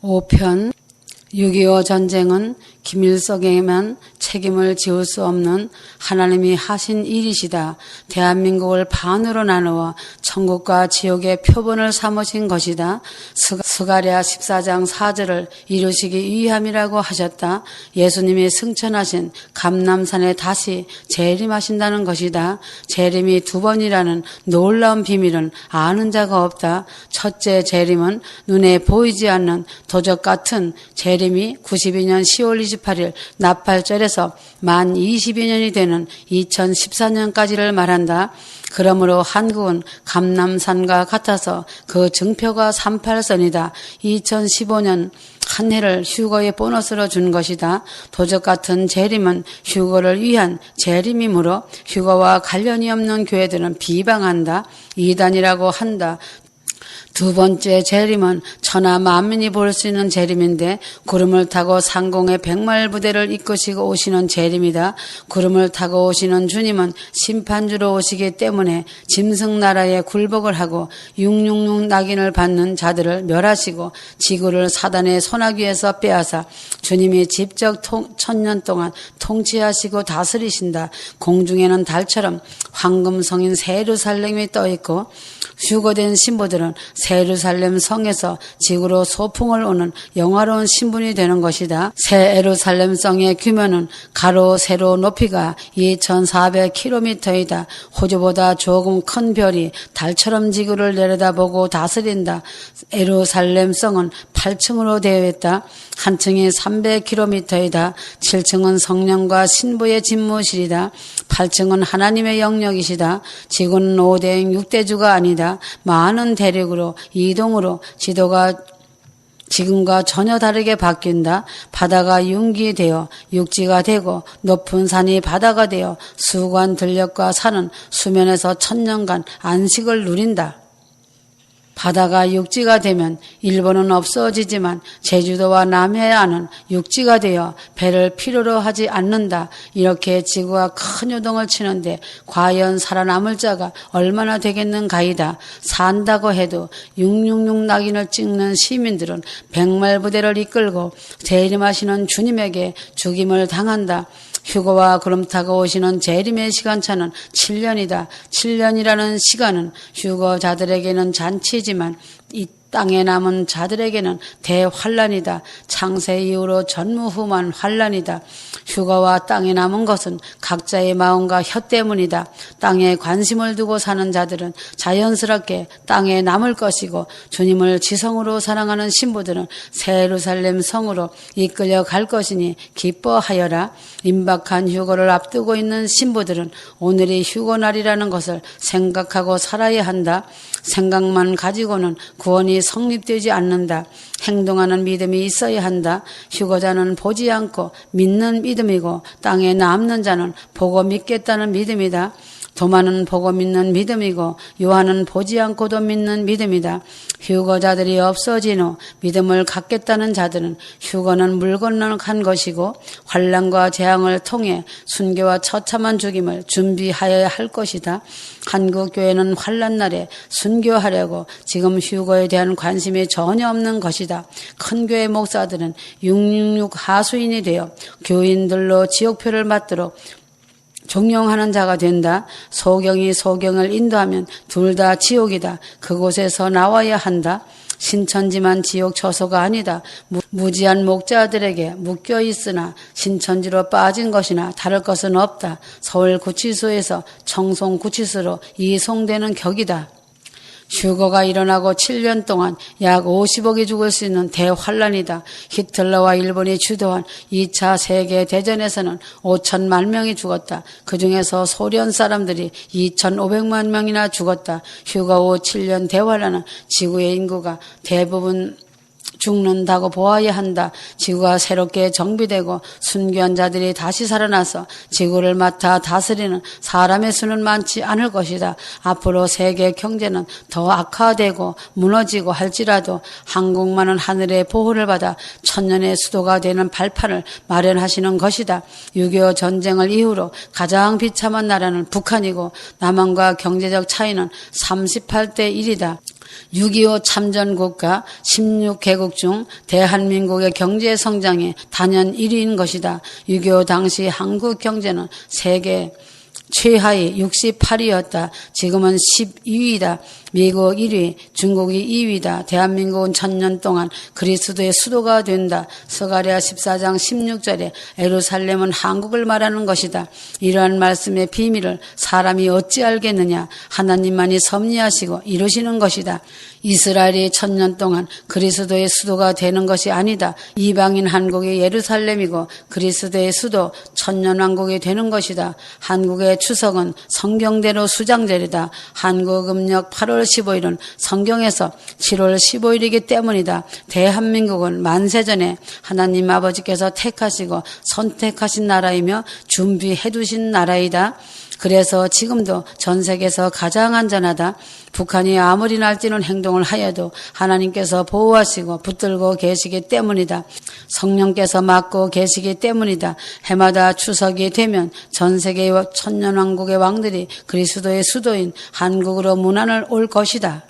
5편 6.25 전쟁은 김일성에게만 책임을 지을 수 없는 하나님이 하신 일이시다. 대한민국을 반으로 나누어 천국과 지옥의 표본을 삼으신 것이다. 스가랴 14장 4절을 이루시기 위함이라고 하셨다. 예수님이 승천하신 감람산에 다시 재림하신다는 것이다. 재림이 두 번이라는 놀라운 비밀은 아는 자가 없다. 첫째 재림은 눈에 보이지 않는 도적 같은 재림이 92년 10월 28일 나팔절에서 만 20여 년이 되는 2014년까지를 말한다. 그러므로 한국은 감람산과 같아서 그 증표가 38선이다. 2015년 한 해를 휴거의 보너스로 준 것이다. 도적 같은 재림은 휴거를 위한 재림이므로 휴거와 관련이 없는 교회들은 비방한다. 이단이라고 한다. 두 번째 재림은 천하 만민이 볼 수 있는 재림인데 구름을 타고 상공의 백마일부대를 이끄시고 오시는 재림이다. 구름을 타고 오시는 주님은 심판주로 오시기 때문에 짐승나라에 굴복을 하고 666 낙인을 받는 자들을 멸하시고 지구를 사단의 손아귀에서 빼앗아 주님이 직접 1000년 동안 통치하시고 다스리신다. 공중에는 달처럼 황금성인 새 예루살렘이 떠있고 휴거된 신부들은 새 예루살렘 성에서 지구로 소풍을 오는 영화로운 신분이 되는 것이다. 새 예루살렘 성의 규모는 가로 세로 높이가 2400km이다. 호주보다 조금 큰 별이 달처럼 지구를 내려다보고 다스린다. 예루살렘 성은 8층으로 되어 있다. 한 층이 300km이다. 7층은 성령과 신부의 집무실이다. 8층은 하나님의 영역이시다. 지구는 5대행 6대주가 아니다. 많은 대륙으로 이동으로 지도가 지금과 전혀 다르게 바뀐다. 바다가 융기 되어 육지가 되고 높은 산이 바다가 되어 수관 들녘과 산은 수면에서 1000년간 안식을 누린다. 바다가 육지가 되면 일본은 없어지지만 제주도와 남해안은 육지가 되어 배를 필요로 하지 않는다. 이렇게 지구가 큰 요동을 치는데 과연 살아남을 자가 얼마나 되겠는가이다. 산다고 해도 666 낙인을 찍는 시민들은 백말부대를 이끌고 재림하시는 주님에게 죽임을 당한다. 휴거와 구름 타고 오시는 재림의 시간차는 7년이다. 7년이라는 시간은 휴거자들에게는 잔치지만 이 땅에 남은 자들에게는 대환란이다. 창세 이후로 전무후무한 환란이다. 휴거와 땅에 남은 것은 각자의 마음과 혀 때문이다. 땅에 관심을 두고 사는 자들은 자연스럽게 땅에 남을 것이고 주님을 지성으로 사랑하는 신부들은 새 예루살렘 성으로 이끌려 갈 것이니 기뻐하여라. 임박한 휴거를 앞두고 있는 신부들은 오늘이 휴거날이라는 것을 생각하고 살아야 한다. 생각만 가지고는 구원이 성립되지 않는다. 행동하는 믿음이 있어야 한다. 휴거자는 보지 않고 믿는 믿음이고 땅에 남는 자는 보고 믿겠다는 믿음이다. 도마는 보고 믿는 믿음이고 요한은 보지 않고도 믿는 믿음이다. 휴거자들이 없어진 후 믿음을 갖겠다는 자들은 휴거는 물 건너간 것이고 환난과 재앙을 통해 순교와 처참한 죽임을 준비하여야 할 것이다. 한국교회는 환난날에 순교하려고 지금 휴거에 대한 관심이 전혀 없는 것이다. 큰 교회 목사들은 666 하수인이 되어 교인들로 지옥표를 받도록 종용하는 자가 된다. 소경이 소경을 인도하면 둘 다 지옥이다. 그곳에서 나와야 한다. 신천지만 지옥 처소가 아니다. 무지한 목자들에게 묶여 있으나 신천지로 빠진 것이나 다를 것은 없다. 서울구치소에서 청송구치소로 이송되는 격이다. 휴거가 일어나고 7년 동안 약 50억이 죽을 수 있는 대환란이다. 히틀러와 일본이 주도한 2차 세계대전에서는 5천만 명이 죽었다. 그중에서 소련 사람들이 2,500만 명이나 죽었다. 휴거 후 7년 대환란은 지구의 인구가 대부분 죽는다고 보아야 한다. 지구가 새롭게 정비되고 순교한 자들이 다시 살아나서 지구를 맡아 다스리는 사람의 수는 많지 않을 것이다. 앞으로 세계 경제는 더 악화되고 무너지고 할지라도 한국만은 하늘의 보호를 받아 천년의 수도가 되는 발판을 마련하시는 것이다. 6.25 전쟁을 이후로 가장 비참한 나라는 북한이고 남한과 경제적 차이는 38대 1이다. 6.25 참전국가 16개국 중 대한민국의 경제 성장이 단연 1위인 것이다. 6.25 당시 한국 경제는 세계 최하위 68위였다. 지금은 12위다. 미국 1위, 중국이 2위다. 대한민국은 1000년 동안 그리스도의 수도가 된다. 스가랴 14장 16절에 예루살렘은 한국을 말하는 것이다. 이러한 말씀의 비밀을 사람이 어찌 알겠느냐. 하나님만이 섭리하시고 이루시는 것이다. 이스라엘이 1000년 동안 그리스도의 수도가 되는 것이 아니다. 이방인 한국이 예루살렘이고 그리스도의 수도 천년왕국이 되는 것이다. 한국의 추석은 성경대로 수장절이다. 한국 음력 8월 15일은 성경에서 7월 15일이기 때문이다. 대한민국은 만세전에 하나님 아버지께서 택하시고 선택하신 나라이며 준비해 두신 나라이다. 그래서 지금도 전 세계에서 가장 안전하다. 북한이 아무리 날뛰는 행동을 하여도 하나님께서 보호하시고 붙들고 계시기 때문이다. 성령께서 막고 계시기 때문이다. 해마다 추석이 되면 전 세계의 천년왕국의 왕들이 그리스도의 수도인 한국으로 문안을 올 것이다.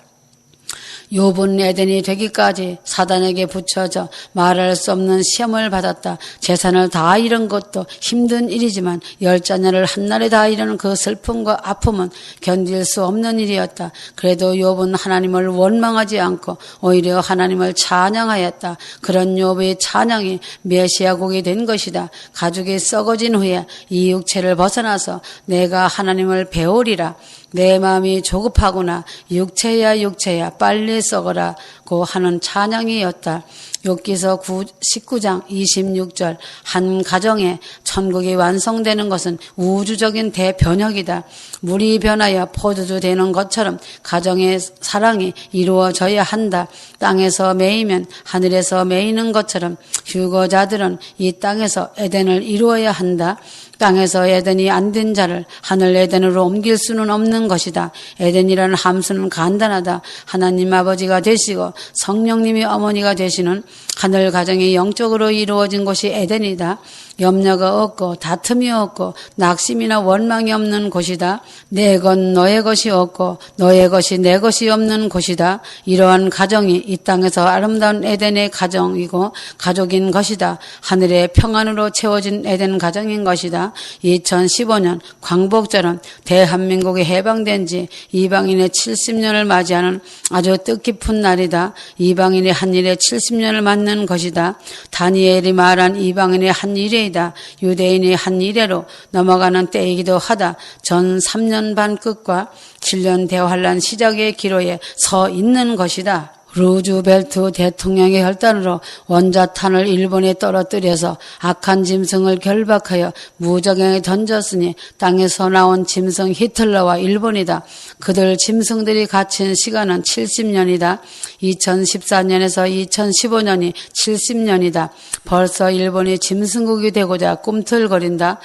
욥은 에덴이 되기까지 사단에게 붙여져 말할 수 없는 시험을 받았다. 재산을 다 잃은 것도 힘든 일이지만 10자녀를 한날에 다 잃은 그 슬픔과 아픔은 견딜 수 없는 일이었다. 그래도 욥은 하나님을 원망하지 않고 오히려 하나님을 찬양하였다. 그런 욥의 찬양이 메시아곡이 된 것이다. 가죽이 썩어진 후에 이 육체를 벗어나서 내가 하나님을 배우리라. 내 마음이 조급하구나. 육체야 육체야 빨리 썩어라고 하는 찬양이었다. 욥기서 19장 26절 한 가정에 천국이 완성되는 것은 우주적인 대변혁이다. 물이 변하여 포도주 되는 것처럼 가정의 사랑이 이루어져야 한다. 땅에서 매이면 하늘에서 매이는 것처럼 휴거자들은 이 땅에서 에덴을 이루어야 한다. 땅에서 에덴이 안 된 자를 하늘 에덴으로 옮길 수는 없는 것이다. 에덴이라는 함수는 간단하다. 하나님 아버지가 되시고 성령님이 어머니가 되시는 하늘 가정이 영적으로 이루어진 곳이 에덴이다. 염려가 없고 다툼이 없고 낙심이나 원망이 없는 곳이다. 내 것 너의 것이 없고 너의 것이 내 것이 없는 곳이다. 이러한 가정이 이 땅에서 아름다운 에덴의 가정이고 가족인 것이다. 하늘의 평안으로 채워진 에덴 가정인 것이다. 2015년 광복절은 대한민국이 해방된 지 이방인의 70년을 맞이하는 아주 뜻깊은 날이다. 이방인의 한 일에 70년을 맞는 것이다. 다니엘이 말한 이방인의 한 일에이다. 유대인의 한 일에로 넘어가는 때이기도 하다. 전 3년 반 끝과 7년 대환란 시작의 기로에 서 있는 것이다. 루즈벨트 대통령의 혈단으로 원자탄을 일본에 떨어뜨려서 악한 짐승을 결박하여 무적행에 던졌으니 땅에서 나온 짐승 히틀러와 일본이다. 그들 짐승들이 갇힌 시간은 70년이다. 2014년에서 2015년이 70년이다. 벌써 일본이 짐승국이 되고자 꿈틀거린다.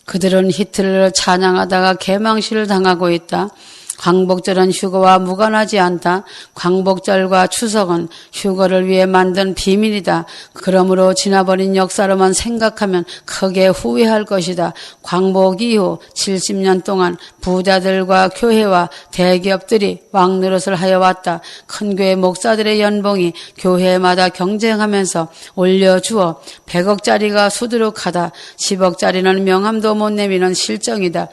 그들은 히틀러를 찬양하다가 개망신을 당하고 있다. 광복절은 휴거와 무관하지 않다. 광복절과 추석은 휴거를 위해 만든 비밀이다. 그러므로 지나버린 역사로만 생각하면 크게 후회할 것이다. 광복 이후 70년 동안 부자들과 교회와 대기업들이 왕노릇을 하여 왔다. 큰 교회 목사들의 연봉이 교회마다 경쟁하면서 올려주어 100억짜리가 수두룩하다. 10억짜리는 명함도 못 내미는 실정이다.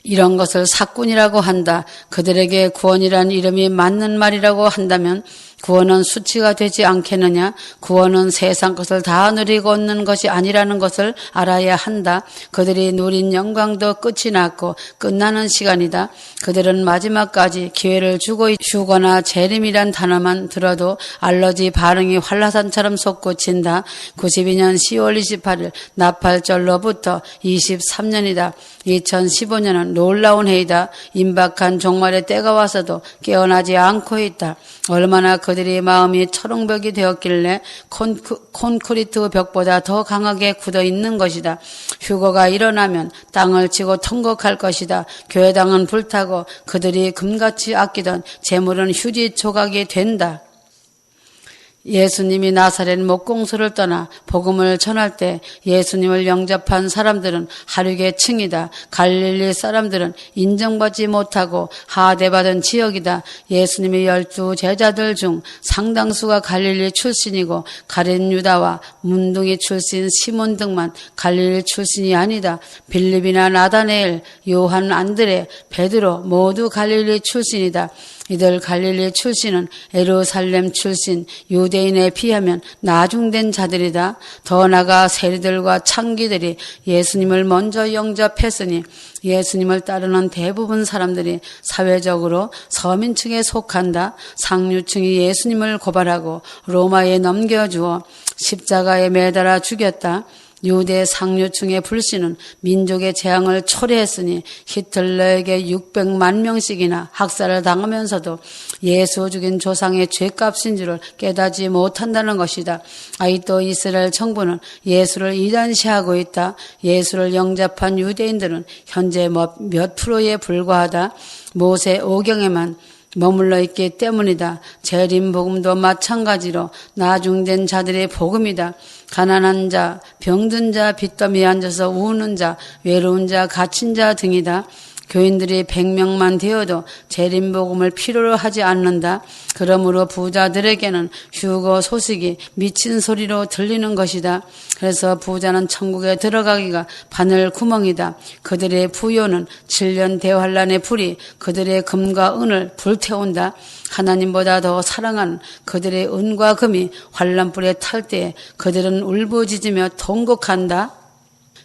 이런 것을 사꾼이라고 한다. 그들에게 구원이란 이름이 맞는 말이라고 한다면 구원은 수치가 되지 않겠느냐? 구원은 세상 것을 다 누리고 얻는 것이 아니라는 것을 알아야 한다. 그들이 누린 영광도 끝이 났고 끝나는 시간이다. 그들은 마지막까지 기회를 주고 휴거나 재림이란 단어만 들어도 알러지 반응이 활라산처럼 솟구친다. 92년 10월 28일 나팔절로부터 23년이다. 2015년은 놀라운 해이다. 임박한 종말의 때가 와서도 깨어나지 않고 있다. 얼마나 그들의 마음이 철옹벽이 되었길래 콘크리트 벽보다 더 강하게 굳어 있는 것이다. 휴거가 일어나면 땅을 치고 통곡할 것이다. 교회당은 불타고 그들이 금같이 아끼던 재물은 휴지 조각이 된다. 예수님이 나사렛 목공소를 떠나 복음을 전할 때 예수님을 영접한 사람들은 하류계층이다. 갈릴리 사람들은 인정받지 못하고 하대받은 지역이다. 예수님의 12 제자들 중 상당수가 갈릴리 출신이고 가룟 유다와 문둥이 출신 시몬 등만 갈릴리 출신이 아니다. 빌립이나 나다네엘, 요한, 안드레, 베드로 모두 갈릴리 출신이다. 이들 갈릴리 출신은 예루살렘 출신 유대인에 비하면 나중된 자들이다. 더 나아가 세리들과 창기들이 예수님을 먼저 영접했으니 예수님을 따르는 대부분 사람들이 사회적으로 서민층에 속한다. 상류층이 예수님을 고발하고 로마에 넘겨주어 십자가에 매달아 죽였다. 유대 상류층의 불신은 민족의 재앙을 초래했으니 히틀러에게 600만 명씩이나 학살을 당하면서도 예수 죽인 조상의 죄값인 줄을 깨닫지 못한다는 것이다. 아직도 이스라엘 정부는 예수를 이단시하고 있다. 예수를 영접한 유대인들은 현재 몇 프로에 불과하다. 모세 오경에만 머물러 있기 때문이다. 재림 복음도 마찬가지로 나중된 자들의 복음이다. 가난한 자, 병든 자, 빚더미에 앉아서 우는 자, 외로운 자, 갇힌 자 등이다. 교인들이 100명만 되어도 재림복음을 필요로 하지 않는다. 그러므로 부자들에게는 휴거 소식이 미친 소리로 들리는 것이다. 그래서 부자는 천국에 들어가기가 바늘 구멍이다. 그들의 부요는 7년 대환란의 불이 그들의 금과 은을 불태운다. 하나님보다 더 사랑하는 그들의 은과 금이 환란불에 탈 때에 그들은 울부짖으며 통곡한다.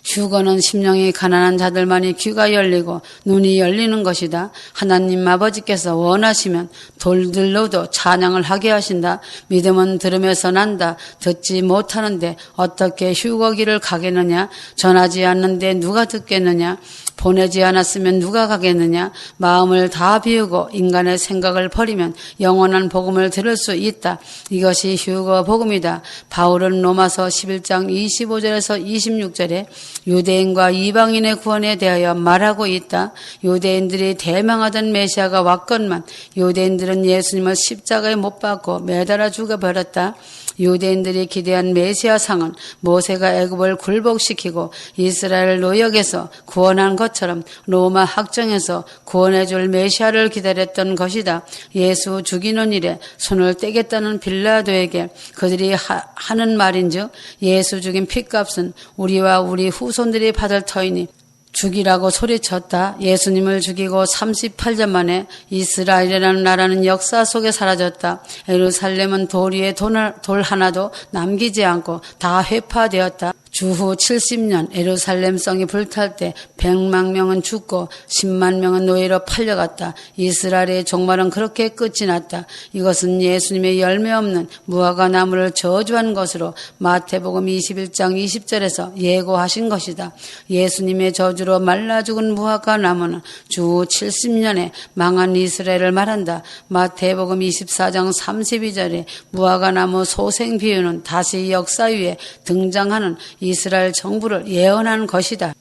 휴거는 심령이 가난한 자들만이 귀가 열리고 눈이 열리는 것이다. 하나님 아버지께서 원하시면 돌들로도 찬양을 하게 하신다. 믿음은 들음에서 난다. 듣지 못하는데 어떻게 휴거기를 가겠느냐? 전하지 않는데 누가 듣겠느냐? 보내지 않았으면 누가 가겠느냐? 마음을 다 비우고 인간의 생각을 버리면 영원한 복음을 들을 수 있다. 이것이 휴거 복음이다. 바울은 로마서 11장 25절에서 26절에 유대인과 이방인의 구원에 대하여 말하고 있다. 유대인들이 대망하던 메시아가 왔건만 유대인들은 예수님을 십자가에 못 박고 매달아 죽어버렸다. 유대인들이 기대한 메시아상은 모세가 애굽을 굴복시키고 이스라엘 노역에서 구원한 것처럼 로마 학정에서 구원해줄 메시아를 기다렸던 것이다. 예수 죽이는 일에 손을 떼겠다는 빌라도에게 그들이 하는 말인즉 예수 죽인 핏값은 우리와 우리 후손들이 받을 터이니 죽이라고 소리쳤다. 예수님을 죽이고 38년 만에 이스라엘이라는 나라는 역사 속에 사라졌다. 예루살렘은 돌 위에 돌 하나도 남기지 않고 다 회파되었다. 주후 70년 예루살렘 성이 불탈 때 100만 명은 죽고 10만 명은 노예로 팔려갔다. 이스라엘의 종말은 그렇게 끝이 났다. 이것은 예수님의 열매 없는 무화과 나무를 저주한 것으로 마태복음 21장 20절에서 예고하신 것이다. 예수님의 저주로 말라 죽은 무화과 나무는 주후 70년에 망한 이스라엘을 말한다. 마태복음 24장 32절에 무화과 나무 소생 비유는 다시 역사 위에 등장하는 이스라엘 정부를 예언한 것이다.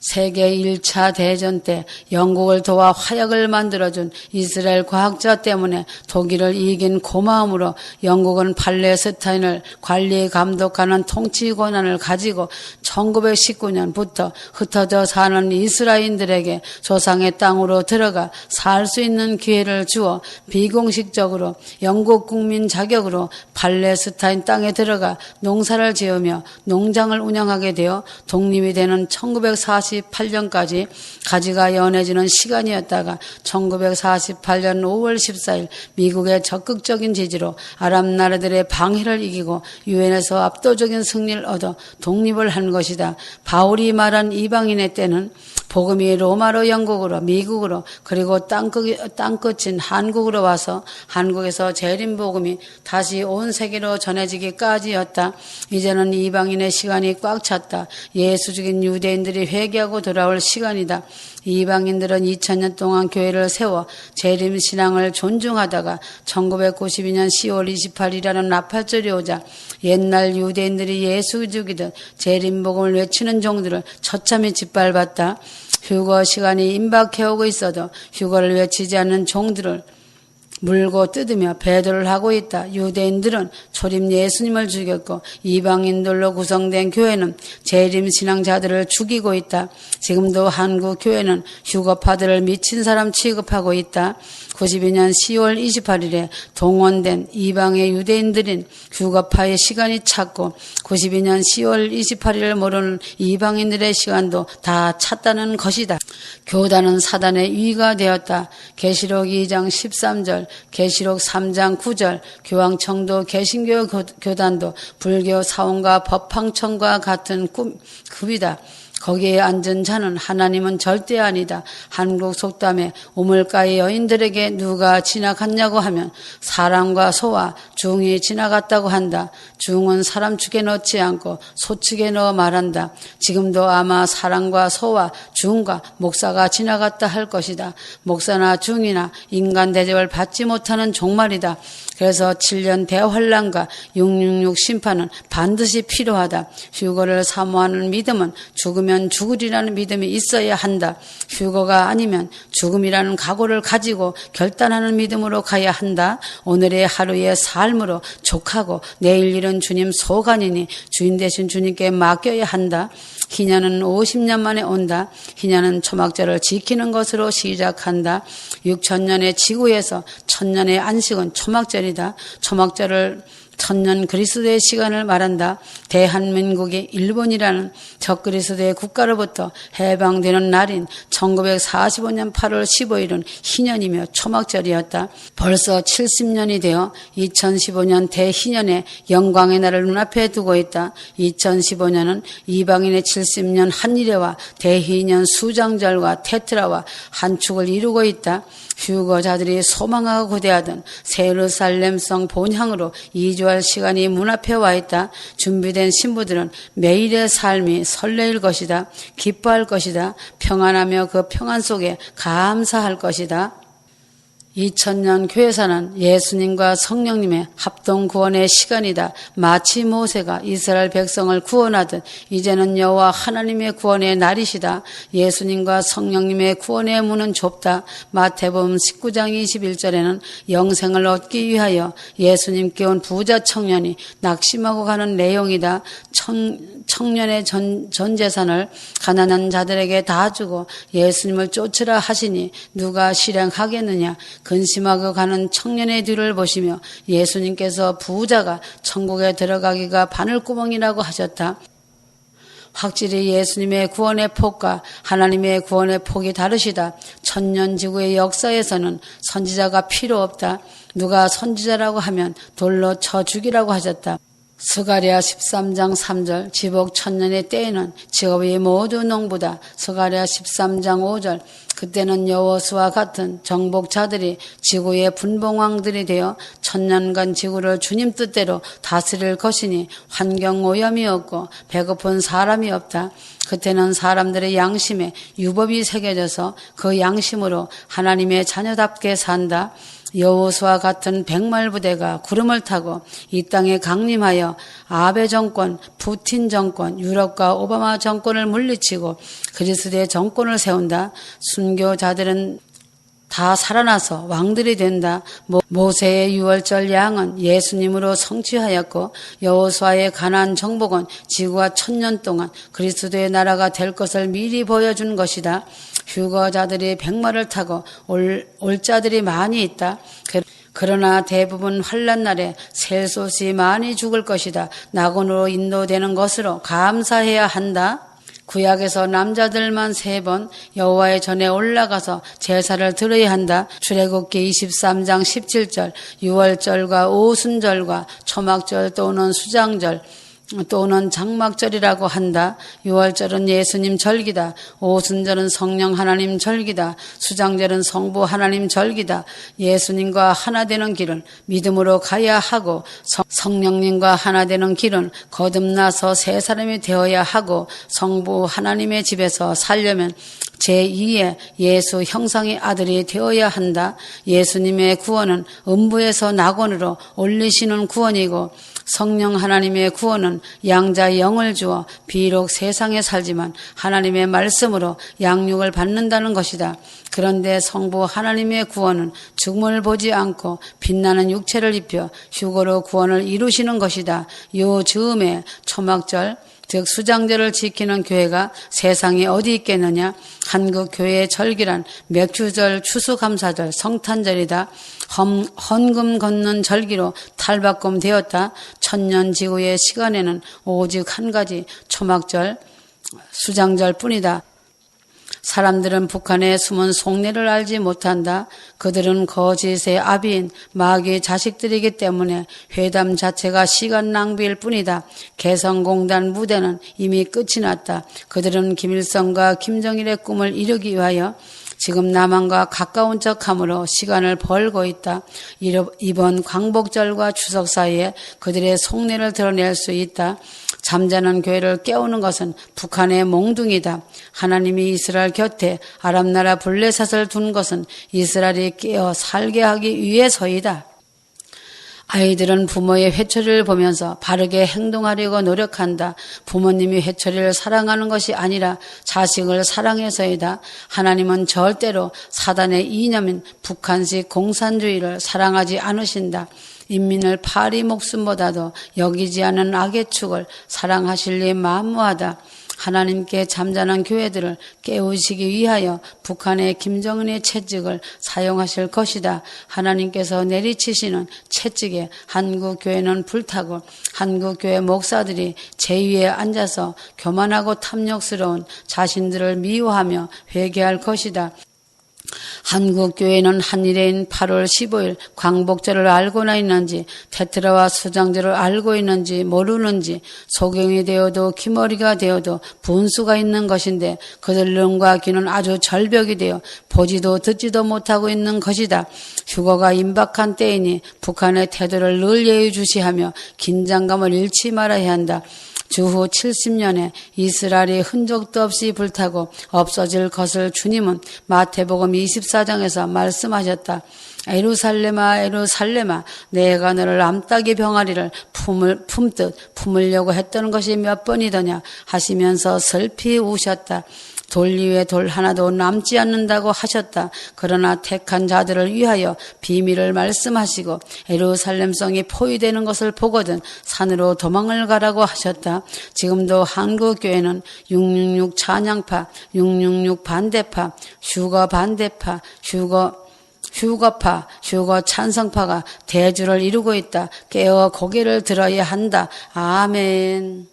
세계 1차 대전 때 영국을 도와 화약을 만들어준 이스라엘 과학자 때문에 독일을 이긴 고마움으로 영국은 팔레스타인을 관리 감독하는 통치 권한을 가지고 1919년부터 흩어져 사는 이스라엘인들에게 조상의 땅으로 들어가 살 수 있는 기회를 주어 비공식적으로 영국 국민 자격으로 팔레스타인 땅에 들어가 농사를 지으며 농장을 운영하게 되어 독립이 되는 1948년까지 가지가 연해지는 시간이었다가 1948년 5월 14일 미국의 적극적인 지지로 아랍 나라들의 방해를 이기고 유엔에서 압도적인 승리를 얻어 독립을 한 것이다. 바울이 말한 이방인의 때는 복음이 로마로 영국으로 미국으로 그리고 땅끝인 한국으로 와서 한국에서 재림 복음이 다시 온 세계로 전해지기까지였다. 이제는 이방인의 시간이 꽉 찼다. 예수 죽인 유대인들이 회개하고 돌아올 시간이다. 이방인들은 2000년 동안 교회를 세워 재림 신앙을 존중하다가 1992년 10월 28일이라는 나팔절이 오자 옛날 유대인들이 예수 죽이듯 재림 복음을 외치는 종들을 처참히 짓밟았다. 휴거 시간이 임박해오고 있어도 휴거를 외치지 않는 종들을 물고 뜯으며 배도를 하고 있다. 유대인들은 초림 예수님을 죽였고 이방인들로 구성된 교회는 재림 신앙자들을 죽이고 있다. 지금도 한국 교회는 휴거파들을 미친 사람 취급하고 있다. 92년 10월 28일에 동원된 이방의 유대인들인 휴거파의 시간이 찼고 92년 10월 28일을 모르는 이방인들의 시간도 다 찼다는 것이다. 교단은 사단의 위가 되었다. 계시록 2장 13절, 계시록 3장 9절, 교황청도 개신교 교단도 불교 사원과 법황청과 같은 급이다. 거기에 앉은 자는 하나님은 절대 아니다. 한국 속담에 우물가의 여인들에게 누가 지나갔냐고 하면 사람과 소와 중이 지나갔다고 한다. 중은 사람 축에 넣지 않고 소 축에 넣어 말한다. 지금도 아마 사람과 소와 중과 목사가 지나갔다 할 것이다. 목사나 중이나 인간 대접을 받지 못하는 종말이다. 그래서 7년 대환란과 666 심판은 반드시 필요하다. 휴거를 사모하는 믿음은 죽으면 죽으리라는 믿음이 있어야 한다. 휴거가 아니면 죽음이라는 각오를 가지고 결단하는 믿음으로 가야 한다. 오늘의 하루의 삶으로 족하고 내일 일은 주님 소관이니 주인 되신 주님께 맡겨야 한다. 희년은 50년 만에 온다. 희년은 초막절을 지키는 것으로 시작한다. 6천년의 지구에서 천년의 안식은 초막절이다. 초막절을 천년 그리스도의 시간을 말한다. 대한민국이 일본이라는 적그리스도의 국가로부터 해방되는 날인 1945년 8월 15일은 희년이며 초막절이었다. 벌써 70년이 되어 2015년 대희년의 영광의 날을 눈앞에 두고 있다. 2015년은 이방인의 70년 한일회와 대희년 수장절과 테트라와 한 축을 이루고 있다. 휴거자들이 소망하고 고대하던 예루살렘성 본향으로 이주할 시간이 문 앞에 와 있다. 준비된 신부들은 매일의 삶이 설레일 것이다. 기뻐할 것이다. 평안하며 그 평안 속에 감사할 것이다. 2000년 교회사는 예수님과 성령님의 합동 구원의 시간이다. 마치 모세가 이스라엘 백성을 구원하듯 이제는 여호와 하나님의 구원의 날이시다. 예수님과 성령님의 구원의 문은 좁다. 마태복음 19장 21절에는 영생을 얻기 위하여 예수님께 온 부자 청년이 낙심하고 가는 내용이다. 청년의 전 재산을 가난한 자들에게 다 주고 예수님을 쫓으라 하시니 누가 실행하겠느냐. 근심하고 가는 청년의 뒤를 보시며 예수님께서 부자가 천국에 들어가기가 바늘구멍이라고 하셨다. 확실히 예수님의 구원의 폭과 하나님의 구원의 폭이 다르시다. 천년지구의 역사에서는 선지자가 필요 없다. 누가 선지자라고 하면 돌로 쳐 죽이라고 하셨다. 스가랴 13장 3절 지복 천년의 때에는 직업이 모두 농부다. 스가랴 13장 5절 그때는 여호수와 같은 정복자들이 지구의 분봉왕들이 되어 천년간 지구를 주님 뜻대로 다스릴 것이니 환경 오염이 없고 배고픈 사람이 없다. 그때는 사람들의 양심에 유법이 새겨져서 그 양심으로 하나님의 자녀답게 산다. 여호수와 같은 백말부대가 구름을 타고 이 땅에 강림하여 아베 정권, 푸틴 정권, 유럽과 오바마 정권을 물리치고 그리스도의 정권을 세운다. 순교자들은 다 살아나서 왕들이 된다. 모세의 유월절 양은 예수님으로 성취하였고 여호수아의 가나안 정복은 지구가 1000년 동안 그리스도의 나라가 될 것을 미리 보여준 것이다. 휴거자들이 백마를 타고 올 자들이 많이 있다. 그러나 대부분 환란 날에 셀솥이 많이 죽을 것이다. 낙원으로 인도되는 것으로 감사해야 한다. 구약에서 남자들만 3번 여호와의 전에 올라가서 제사를 드려야 한다. 출애굽기 23장 17절 유월절과 오순절과 초막절 또는 수장절 또는 장막절이라고 한다. 유월절은 예수님 절기다. 오순절은 성령 하나님 절기다. 수장절은 성부 하나님 절기다. 예수님과 하나 되는 길은 믿음으로 가야 하고 성령님과 하나 되는 길은 거듭나서 새 사람이 되어야 하고 성부 하나님의 집에서 살려면 제2의 예수 형상의 아들이 되어야 한다. 예수님의 구원은 음부에서 낙원으로 올리시는 구원이고 성령 하나님의 구원은 양자 영을 주어 비록 세상에 살지만 하나님의 말씀으로 양육을 받는다는 것이다. 그런데 성부 하나님의 구원은 죽음을 보지 않고 빛나는 육체를 입혀 휴거로 구원을 이루시는 것이다. 요 즈음에 초막절 즉 수장절을 지키는 교회가 세상에 어디 있겠느냐. 한국 교회의 절기란 맥주절, 추수감사절, 성탄절이다. 헌금 걷는 절기로 탈바꿈되었다. 천년지구의 시간에는 오직 한 가지 초막절, 수장절 뿐이다. 사람들은 북한의 숨은 속내를 알지 못한다. 그들은 거짓의 아비인 마귀의 자식들이기 때문에 회담 자체가 시간 낭비일 뿐이다. 개성공단 무대는 이미 끝이 났다. 그들은 김일성과 김정일의 꿈을 이루기 위하여 지금 남한과 가까운 척함으로 시간을 벌고 있다. 이번 광복절과 추석 사이에 그들의 속내를 드러낼 수 있다. 잠자는 교회를 깨우는 것은 북한의 몽둥이다. 하나님이 이스라엘 곁에 아랍나라 블레셋을 둔 것은 이스라엘이 깨어 살게 하기 위해서이다. 아이들은 부모의 회초리를 보면서 바르게 행동하려고 노력한다. 부모님이 회초리를 사랑하는 것이 아니라 자식을 사랑해서이다. 하나님은 절대로 사단의 이념인 북한식 공산주의를 사랑하지 않으신다. 인민을 파리 목숨보다도 여기지 않은 악의 축을 사랑하실리 만무하다. 하나님께 잠자는 교회들을 깨우시기 위하여 북한의 김정은의 채찍을 사용하실 것이다. 하나님께서 내리치시는 채찍에 한국교회는 불타고 한국교회 목사들이 제위에 앉아서 교만하고 탐욕스러운 자신들을 미워하며 회개할 것이다. 한국교회는 한일해인 8월 15일 광복절을 알고나 있는지 테트라와 수장절을 알고 있는지 모르는지 소경이 되어도 기머리가 되어도 분수가 있는 것인데 그들 눈과 귀는 아주 절벽이 되어 보지도 듣지도 못하고 있는 것이다. 휴거가 임박한 때이니 북한의 태도를 늘 예의주시하며 긴장감을 잃지 말아야 한다. 주후 70년에 이스라엘이 흔적도 없이 불타고 없어질 것을 주님은 마태복음 24장에서 말씀하셨다. 에루살렘아 에루살렘아 내가 너를 암탉이 병아리를 품듯 품으려고 했던 것이 몇 번이더냐 하시면서 슬피 우셨다. 돌 위에 돌 하나도 남지 않는다고 하셨다. 그러나 택한 자들을 위하여 비밀을 말씀하시고 예루살렘성이 포위되는 것을 보거든 산으로 도망을 가라고 하셨다. 지금도 한국교회는 666 찬양파, 666 반대파, 휴거 반대파, 휴거파, 휴거 찬성파가 대주를 이루고 있다. 깨어 고개를 들어야 한다. 아멘.